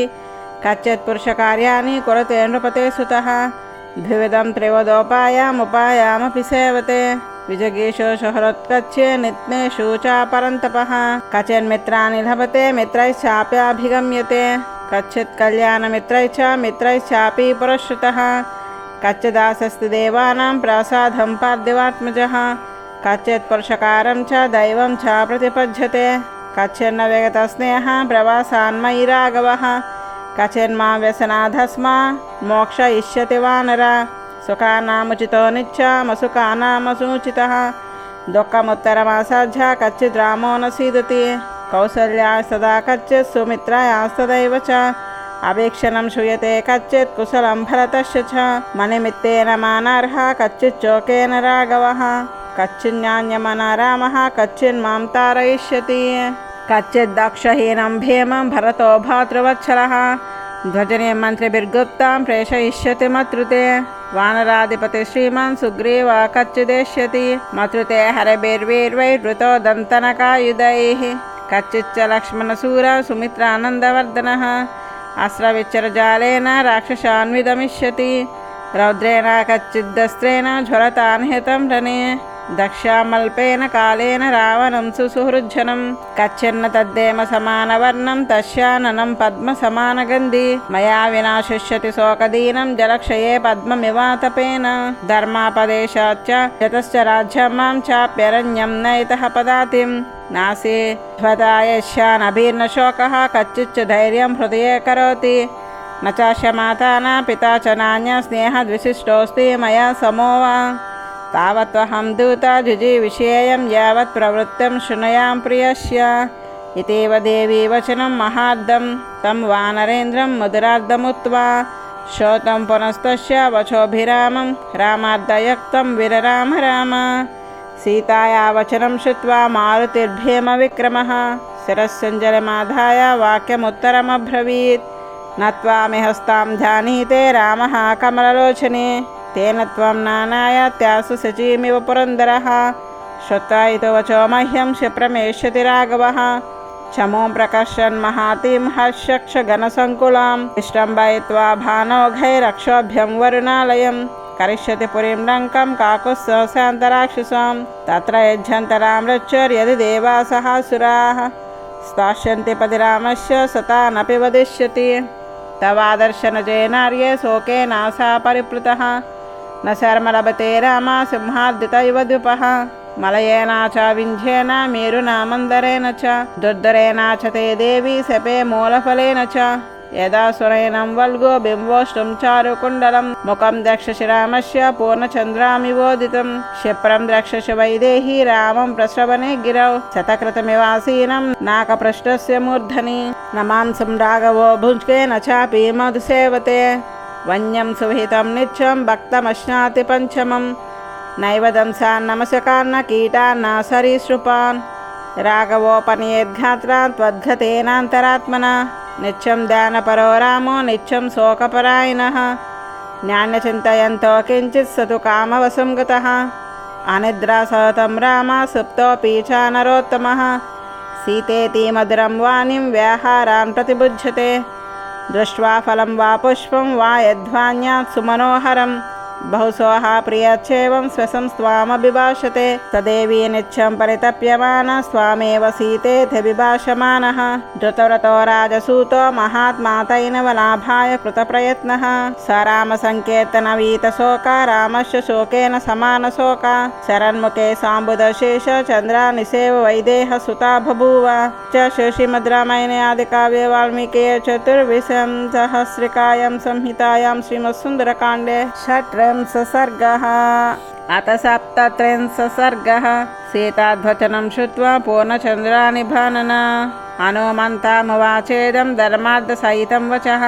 कच्चित् पुरुषकार्याणि कुरुते नृपते सुतः द्विविधं त्रिवदोपायामुपायामपि सेवते विजगीषु सहृत्कच्चे नित्नेषु च परन्तपः कचिन्मित्राणि लभते मित्रैश्चाप्याभिगम्यते कच्चित् कल्याणमित्रैश्च मित्रैश्चापि पुरश्रुतः कच्चिदासस्ति देवानां प्रसादं पार्थिवात्मजः कच्चित् पुरुषकारं च दैवं च प्रतिपद्यते कच्चिन्न विगतस्नेहः प्रवासान्मयि राघवः कचिन्मा व्यसनाधस्मा मोक्षयिष्यति वानर सुखानामुचितो नित्यमसुखानामसूचितः दुःखमुत्तरमासाध्य कच्चित् रामो न सीदति कौसल्या सदा कच्चित् सुमित्रायास्तदैव च अभीक्षणं श्रूयते कच्चित् कुशलं भरतस्य च मनिमित्तेन मानार्हः कच्चित् चोकेन राघवः कच्चिन्नान्यमना रामः कच्चिन्मां तारयिष्यति कच्चिद्दक्षहीनं भीमं भरतो भातृवत्सलः ध्वजने मन्त्रिभिर्गुप्तां प्रेषयिष्यति मत्रुते वानराधिपति श्रीमान् सुग्रीव कच्चिदेष्यति मत्रुते हरभिर्वीर्वैर्वृतो दन्तनकायुधैः कच्चिच्च लक्ष्मणसूरा सुमित्रानन्दवर्धनः अस्त्रविच्चरजालेन राक्षसान्विदमिष्यति रौद्रेण कच्चिद्दस्त्रेण ज्वरता निहतं रणे दक्षामल्पेन कालेन रावणं सुसुहृज्जनं कच्चिन्न तद्देम समानवर्णं तस्याननं पद्मसमानगन्धि मया विना शुष्यति शोकदीनं जलक्षये पद्ममिवातपेन धर्मापदेशाच्च यतश्च राज्यं मां चाप्यरण्यं नयितः पदातिं नासी ध्वदायस्यानभिर्न शोकः कच्चिच्च धैर्यं हृदये करोति न चास्य माता न पिता च नान्य स्नेहद्विशिष्टोऽस्ति मया समो वा तावत्त्वहं दूता जुजिविषेयं यावत् प्रवृत्तं शृणुयां प्रियस्य इत्येव देवी वचनं महार्दं तं वानरेन्द्रं मधुरार्धमुक्त्वा श्रोतं पुनस्तस्य वचोभिरामं रामार्धयुक्तं विरराम राम सीताया वचनं श्रुत्वा मारुतिर्भीमविक्रमः शिरस्सञ्जलिमाधाय वाक्यमुत्तरमब्रवीत् नत्वामि हस्तां ध्यानीते रामः कमललोचने तेन त्वं नानायात्यासु शचीमिव पुरन्दरः श्रुत्वा इतो वचो मह्यं क्षिप्रमेष्यति राघवः चमूं प्रकर्षन् महातीं हर्षक्षगणसङ्कुलाम् इष्टम्बयित्वा भानौघैरक्षोभ्यं वरुणालयं करिष्यति पुरीं लङ्कं काकुत्स्थशान्तराक्षसां तत्र यज्झन्तरां रच्चर्यदि देवासः सुराः स्थास्यन्ति पदि रामस्य सतानपि वदिष्यति तवादर्शनजयनार्ये शोकेनासा परिप्लुतः न शर्म लभते राम सिंहार्दितैव द्विपः मलयेन च विन्ध्येन मेरुना मन्दरेण च दुर्धरेण च ते देवी शपे मूलफलेन च यदा सुनयनं वल्गो बिम्बोष्टं चारुकुण्डलं मुखं द्रक्षसि रामस्य पूर्णचन्द्रामिवोदितं क्षिप्रं द्रक्षसि वैदेही रामं प्रश्रवणे गिरौ शतकृतमिवासीनं नाकपृष्ठस्य मूर्धनि न मांसं राघवो भुङ्क्ते न चापि मधुसेवते वन्यं सुविहितं नित्यं भक्तमश्नाति पञ्चमं नैव दंसान्नमशकान्न कीटान्न सरीसृपान् राघवोपनियद्घात्रान् त्वद्गतेनान्तरात्मना नित्यं ध्यानपरो रामो नित्यं शोकपरायणः न्यान्यचिन्तयन्तो किञ्चित् स तु कामवशं गतः अनिद्रासहतं राम सुप्तोऽपि च नरोत्तमः सीतेति मधुरं वाणीं व्याहारान् प्रतिबुध्यते दृष्ट्वा फलं वा पुष्पं वा यद्वान्यात् सुमनोहरं बहुसोः प्रियच्छेवं स्वसं स्वामभिभाषते तदेवी नित्यं परितप्यमानः स्वामेव सीतेति विभाषमानः धृतव्रतो राजसूतो महात्मा तैनवलाभाय कृतप्रयत्नः स रामसङ्कीर्तनवीतशोका रामस्य शोकेन समानशोका शरन्मुखे साम्बुदशेष चन्द्रानिसेव वैदेहसुता बभूव च श्रीमद्रामायणे आदिकाव्ये वाल्मीकिये चतुर्विंशतिसहस्रिकायां संहितायां श्रीमत्सुन्दरकाण्डे सर्गः अथ सप्तत्रिंशः सर्गः सीताध्वचनं श्रुत्वा पूर्णचन्द्रानिभानना हनुमन्तामुवाचेदं धर्मार्थसहितं वचः